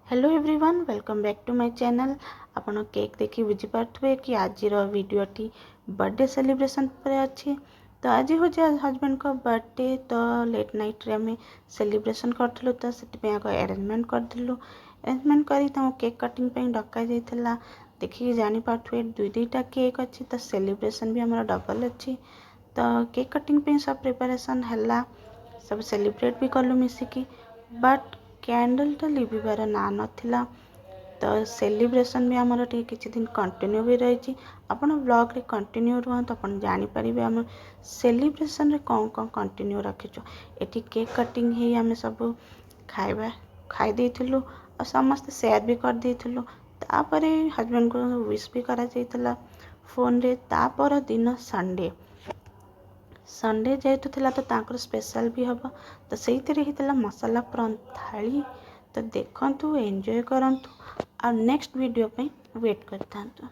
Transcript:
Hello everyone welcome back to my channel. आपण cake देखि बुझी पार्थुए कि आज वीडियोटी बर्थडे सेलिब्रेशन पर अच्छी। तो आज हूँ हजबैंड को बर्थडे, तो लेट नाइट रे आम सेलिब्रेशन करूँ, तो से अरेंजमेंट करूँ। अरेंजमेंट कर केक कटिंग पे डका जाइला। देखिए जानी पार्थुए दुईटा केक अच्छी, तो सेलिब्रेशन भी हमारा डबल अच्छी। तो केक कटिंग पे सब प्रिपरेशन है, सब सेलिब्रेट भी कलु मिसिकी। बट कैंडलटा लिभार ना नाला, तो सेलिब्रेशन भी आमर किसी दिन कंटिन्यू भी रही। आपण ब्लॉग रे कंटिन्यू रुहत, अपन जानीपर आम सेलिब्रेशन रे कौन कौन कंटिन्यू रखीचु। एटी केक कटिंग ही आम सब खाइबा खाई देइथिलु और समस्त शेयर भी कर देइथिलु। तापर हजबैंड को विश भी करा जाइतला फोन रे। तापर दिन संडे जेहेतु थिला, तो तांकर स्पेशल भी हम, तो से मसाला प्रॉन थाली। तो देखंतु, एंजॉय करंतु और नेक्स्ट वीडियो पे वेट करथांतु।